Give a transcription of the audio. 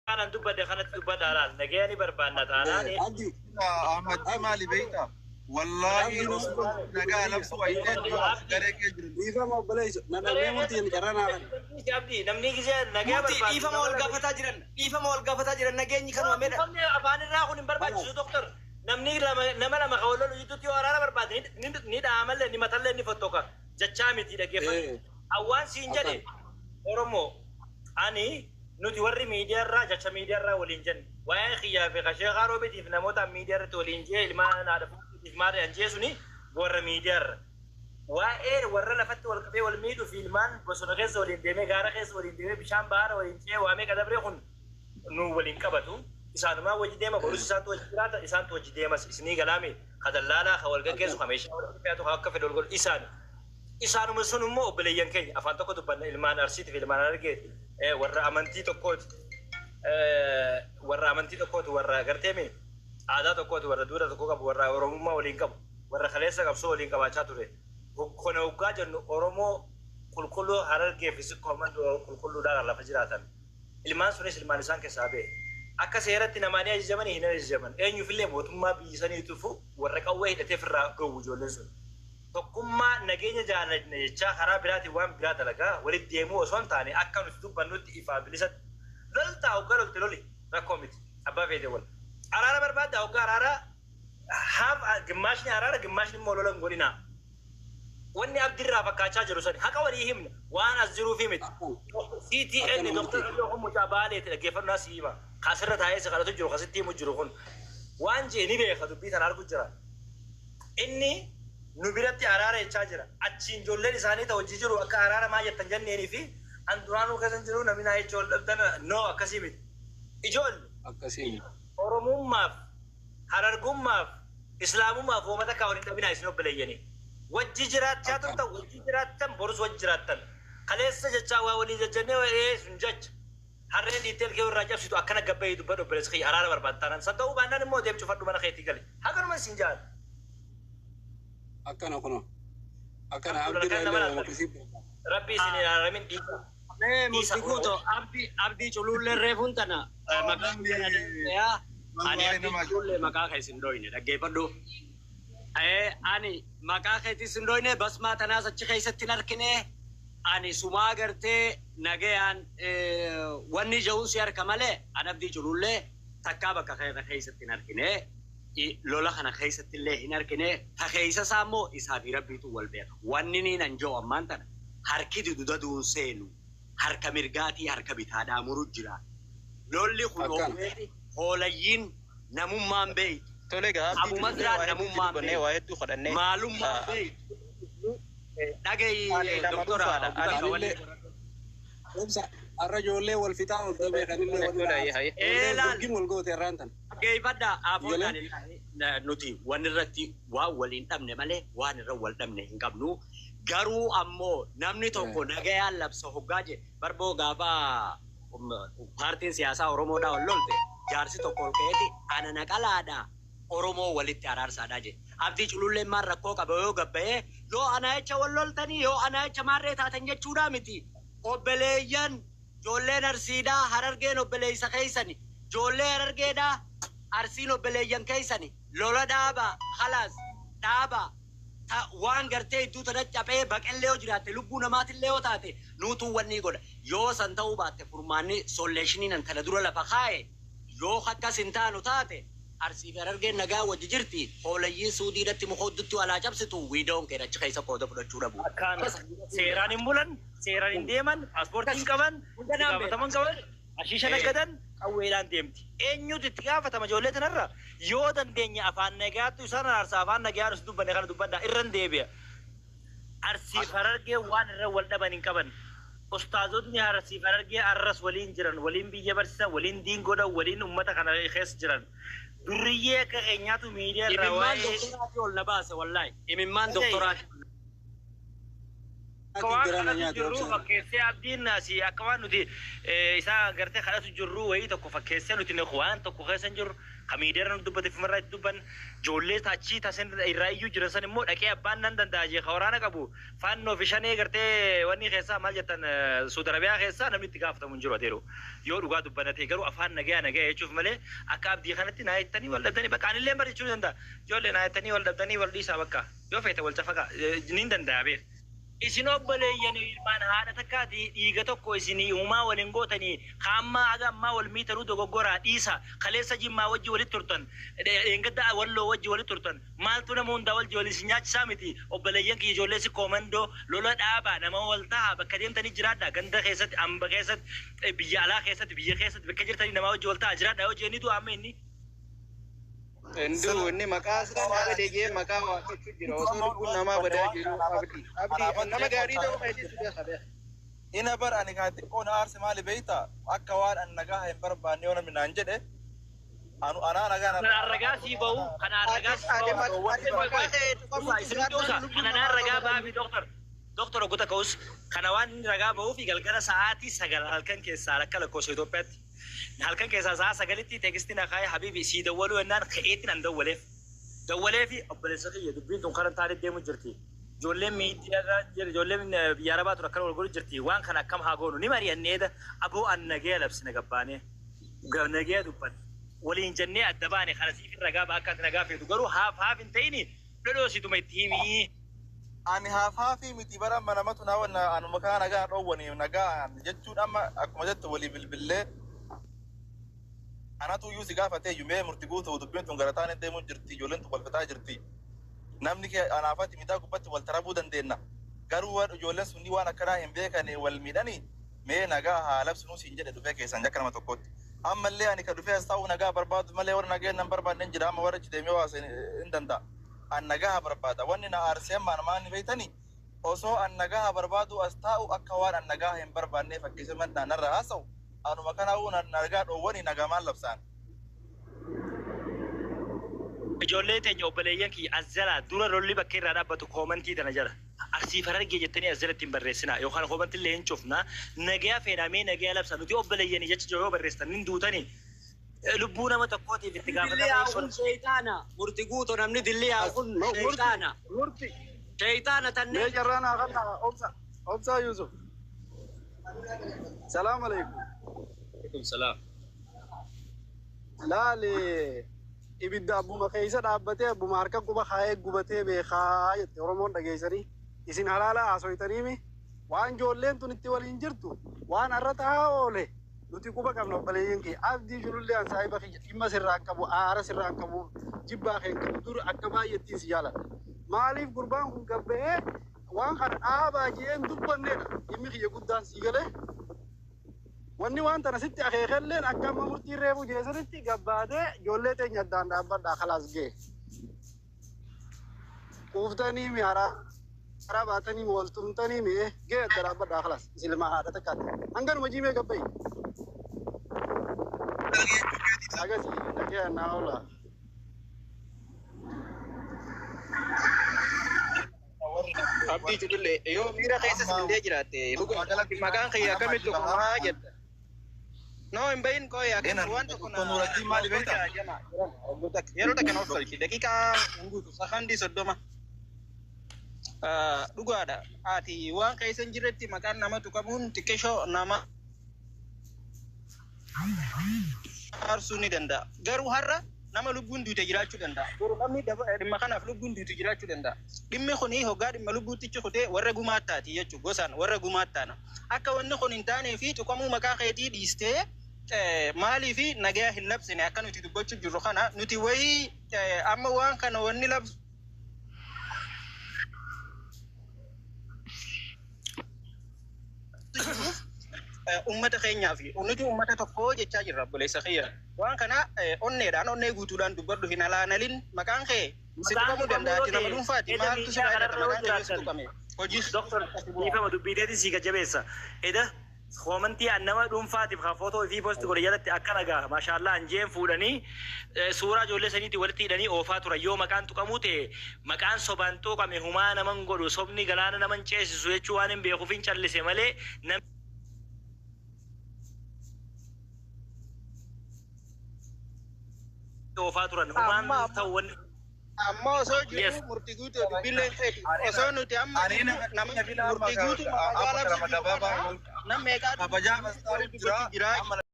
أنا دبّر خانة دبّر داران نجاني بربان داران عندي أحمد مالي بيتا والله نجا نفسه ويتين درك يجري إذا ما بلاش أنا ممكن ينكرنا abdi namni gise nagaya barbaadu ifa mol gafata jiran nageenyi kanuma medha namni afaan irraa kun hin barbaachisu doktor namni nama lama kawalolu yitutti waraana barbaade ni dhaamalle ni matalle ni fottoka jachaa miti dhageeffatu awwaan siin jedhe oromoo ani nuti warri miidiyaa irraa jacha miidiyaa irraa waliin jenne waa'ee xiyyaa fi qashee qaaroo bitiif namoota miidiyaa irratti waliin jee ilmaan haadha fuutiif maadha anjeesuni warra miidiyaa irra وائر ورا لفت والقبي والميد في المان بسنغز وليندمي غارخس وليندمي بشام بار ولينجي وامي كدبري خن نو ولينكبتو إسان ما وجديما بروس إسان توجدات إسان توجديما إسني كلامي هذا لالا خوالك كيسو خميشة بياتو خاك في دول إسان مسون مو بليان كي أفان تكو تبان المان أرسيت في المان أرجع ورا أمانتي تكوت ورا أمانتي تكوت ورا كرتمي عادات تكوت ورا دورة تكوك ورا ورموما ولينكب ورا خليسة كبسو ولينكب أشاتوري كنا وقاعد أورمو كل هرر كيف يسوق كمان كل دار الله فجراتن المان سونيس المان سان كسابه أكا سيرت نمانية الزمن هنا الزمن أين يفيلم وتما بيساني يتوفو وركوا هيدا تفرع كوجو لسون تقوم نجينا جانا نجتا خراب براتي وام برات لقا ولد ديمو وصون تاني أكا نفتوب بنوت إفابلسات للتا أوكار التلولي ركوميت أبا في دول أرارا برباد أوكار أرارا هاف جماشني أرارا جماشني مولولا مقولنا واني عبد الرافع كاتشا جروساني هكا وليهم وانا الزرو في مت سي تي ان دكتور لهم متابعه كيف الناس يما خسرت هاي سقالته جرو خسرتي مجروخون وان جيني بيخدو بيت انا كجرا اني نبرتي اراره تشاجرا اچين جولل لساني توججرو اكا اراره ما يتنجنني في اندرانو كسنجرو نمينا يجول دبدنا نو اكسيمت اجول أكسيم اورموما حررغوما اسلاموما فومتا كاوري دبنا اسنو بليني وججرات شاتن تو وججراتن برس وججراتن خليس جچا ولي ججنه ايه سنجج حرين ديتل كيو راجب سيتو اكنا غبي دبدو برس خي حرار بربانتان سدو باندن مو ديم چفدو من خيتي قال هاكن من سنجال أكنا كنا أكنا عبد الله ربي سني رامين دي مسكوتو abdi chululle refuntana ya ani abdi chululle maka khaisin doine dhaggeeffadhu ani maqaa keetii sindoine basmaa tanaas achi keessatti narkine ani sumaa gartee nagayaan wanni ja'uun si harka malee an abdii culullee takkaa bakka keessatti narkine lola kana keessatti illee hin harkine ta keessa isaa immoo isaa fi rabbiitu wal beeka wanni niin an ja'u ammaan tana harki dududa duun seenu harka mirgaatii harka bitaadhaa muru jira lolli kun oomeeti hoolayyiin namummaan beeyti tolega Abu Mazra namummaan beeyi waa hedduu godhannee maalummaa beeyi dhagayi doktora الرجل والفتاة والبيخان اللي والقيم والقوة الرانتن كيف بدا أفضل نتي ونرتي وولين تمن ماله ونرول تمن إنكمنو garuu ammoo namni tokko nagayaan labsa hoggaa je barboo gaafa paartiin siyaasaa Oromoodhaa ol lolte jaarsi tokko ol ka'eeti ana naqalaadha Oromoo walitti araarsaadha je abdii culullee maan rakkoo qaba yoo gabba'ee yoo ana jecha wal loltanii yoo ana jecha maarree taatan jechuudha miti obbeleeyyan ijoolleen arsiidhaa harargeen obbeleeysa keessani ijoollee harargeedhaa arsiin obbeleeyyan keessani lola dhaaba khalaas dhaaba waan gartee iddoo tanatti capee baqellee yoo jiraatte lubbuu namaatillee yoo taate nuutuu wanni godha yoo san ta'uu baatte furmaanni solleeshiniin an kana dura lafa kaa'e yoo akkas hin taanu taate arsii fi harargeen nagaa wajji jirti hoolayyii suudiidhatti mukooddutti alaa cabsitu wiidoon kee achi keessa qooda fudhachuu dhabu. Seeraan hin bulan, seeraan hin deeman, paaspoortii hin qaban, gaafataman qaban, ashiisha naggadan qawweedhaan deemti. Eenyutu itti gaafatama ijoollee tanarra yoo dandeenya afaan nagaattu isaan aarsaa afaan nagaan is dubbanne kana dubbaddaa irran deebi'a. Arsii fi harargee waan irra wal dhaban hin qaban. Ustaazotni arsii fi harargee arras waliin jiran, waliin biyya barsiisan, waliin diin godhan, waliin uummata kana keessa jiran. Durriyyee akka keenyaatu miidiyaa irraa waa'ee imimmaan doktoraati ol na baase wallaahi imimmaan doktoraati Kawan jirru fakkeessee abdiin naasi akka waan nuti isaa gartee kadhatu jirru wayii tokko fakkeessee nuti ne waan tokko keessan jirru kamiideera nu dubbate fimarraa itti dubban ijoollee taachii taasisan irraa iyyuu jiran san immoo dhaqee abbaan nan danda'a jee waraana qabu faannoo fi shanee gartee wanni keessaa maal jettan Suudarabiyaa keessaa namni itti gaafatamu hin jiru adeeru yoo dhugaa dubbanate garuu afaan nagaya jechuuf malee akka abdii kanatti naa jettanii wal dhabdanii baqaanillee barichuu danda'a ijoollee naa jettanii wal dhabdanii wal dhiisaa bakka yoo feete wal cafaqa ni danda'a beeku. Isin obboleeyyan ilmaan haadha takkaati dhiiga tokko isinii uumaa waliin gootanii hamma aga ammaa wal miitaruu dogoggoraa dhiisa kaleessa jimmaa wajji walitti turtan engadda walloo wajji walitti turtan maaltu nama hundaa wajji waliin si nyaachisaa miti obboleeyyan kiyya ijoollee si koomandoo lola dhaabaa nama wal ta'a bakka deemtanii jiraadha ganda keessatti amba keessatti biyya alaa keessatti biyya keessatti bakka jirtanii nama wajji wal ta'a jiraadha yoo jennitu amma inni. Enduu inni maqaa isaa nama deegee maqaa waaqeffachuu jira osoo lubbuun namaa badaa jiru abdii nama gaarii ta'uu fayyadeessu beekame. Ina bar ani kan xiqqoo na aarse maali beekta akka waan an nagaa hin barbaanne yoo namni naan jedhe anaa nagaa kanaan ragaa sii bahu kanaan ragaa sii bahu kanaan ragaa baafi doktor Oguta Ka'us kana waan ragaa bahuu fi galgala sa'aatii 9 halkan keessaa akka lakkoofsa Itoophiyaatti. halkan keessaa sa'a sagalitti teekstiin akaayee habiibi sii dawwaluu yennaan ka'eetti nan dawwalee fi obboleessa kiyya dubbiin tun karan taanee deemu jirti ijoolleen miidiyaa ijoolleen biyya arabaa tura akkana walgolu jirti waan kana akkam haa goonu ni mari'anneedha aboo an nagee labsine gabbaanee nagee dubban waliin jennee adda baane kana siif ragaa ba akka nagaa feetu garuu haaf hin ta'ini dhodhoosituma itti himii. Ani haafii miti bara manamatu naa wanna anuma kaa nagaa dhoowwanii nagaa jechuun amma akkuma jettu walii bilbillee anatu iyyuu si gaafatee yuumee murtii guutuu dubbiin tun gara taanee deemuu jirti ijoolleen tun wal fixaa jirti namni kee anaafatti mitaa gubbatti wal tarabuu dandeenya garuu ijoolleen sunni waan akkanaa hin beekane wal miidhanii mee nagaa haa labsinuu siin jedhe dhufee keessan jakka nama tokkotti ammallee ani ka dhufee as taa'u nagaa barbaadu malee warra nageen nan barbaadne jira amma warra itti deemee waasa hin danda'a an nagaa barbaada wanni na aarseen maani beeytanii osoo an nagaa barbaadu as taa'u akka waan an nagaa hin barbaanne fakkeessee mandaan narra haasa'u anuma kana uuna nagaa dhoowwani nagamaan labsaan. Ijoollee teenya obboleeyyan kiyya azalaa dura lolli bakka irraa dhaabbatu koomantii tana jala arsii farargee jettanii azalatti hin barreessinaa yookaan koomantii illee hin cufnaa nagayaa feenamee nagayaa labsa nuti obboleeyyanii jecha yoo barreessan hin duutanii lubbuu nama tokkootiif itti gaafatama. Sheeytaana murti guutuu namni dilliyaa kun sheeytaana. Sheeytaana tanne. Mee jarraanaa kan obsaa Yusuf. Salaam alaikum. Alaikum salaam. Laale ibidda abbuma keessa dhaabbatee abbuma harka quba kaayee gubatee beekaa jette Oromoon dhageessanii isin halaala haasoytaniimi waan ijoolleen tun itti waliin jirtu waan har'a taa'aa oole nuti quba qabna obboleeyyan kee abdii jirullee an saahiba kiyya dhimma sirraan qabu aara sirraan qabu jibbaa keen qabu dur akka baay'ettiin si jaalata maaliif gurbaan kun gabba'ee waan kana dhaabaa jeen dubbanneedha dhimmi kiyya guddaan sii galee wanni waan tana sitti akeekalleen akka amma murtii reefu jeesanitti gabbaatee ijoollee teenya addaan dhaabbadhaa kalaas ga'e. Quuftanii mi haraa baatanii mi waltumtanii mi ga'e adda dhaabbadhaa kalaas isilmaa haadha takkaatti. Hanganuma jiimee gabba'i. Agasii dhagee annaa oola. Abdii Jullee yoo miira keessa sindee jiraatte maqaan kiyya akkamitti kumaa jedha. No, hin bahin koi akan ruan tu kena. Yeroo takkan of tolchi daqiiqaa hunguutu sakandii 30. Dhugaadha ati waan keessa hin jirretti maqaan nama tuqamuun xiqqeeshoo nama aarsuu ni danda'a. Garuu har'a nama lubbuun duute jiraachuu danda'a. Garuu namni dhimma kanaaf lubbuun duute jiraachuu danda'a. Dhimmi kuni hoggaa dhimma lubbuutti cukutee warra gumaattaati jechuudha gosaan warra gumaattaana. Akka wanni kun hin taanee fi tuqamuu maqaa keetii dhiistee maalii fi nagaa hin labsine akka nuti dubbachuu jirru kana nuti wayii amma waan kana wanni labsu ummata keenyaa fi nuti ummata tokko jechaa jirra obboleessa kiyya waan kana onneedhaan onnee guutuudhaan dubbadhu hin alaanalin maqaan kee si tuqamuu danda'a nama dhuunfaati maaltu si baay'ata maqaan kee si tuqame hojii doktor ifama dubbiteeti si gajabeessa eda komantii annama dhuunfaatiif kan footoo fi posti godhe jalatti akka nagaa maashaallah anjeen fuudhanii suuraa ijoollee saniitti walitti hidhanii oofaa turan yoo maqaan tuqamuu ta'e maqaan sobaan tuqame humaa naman godhu sobni galaana naman ceesisu jechuu waan hin beekuuf hin callise malee oofaa turan humaan ta'uun amma osoo jiru murtii guutuu dubbileen fedhi osoo nuti amma nama murtii guutuu magaalaa nama meeqaa dubbiin jira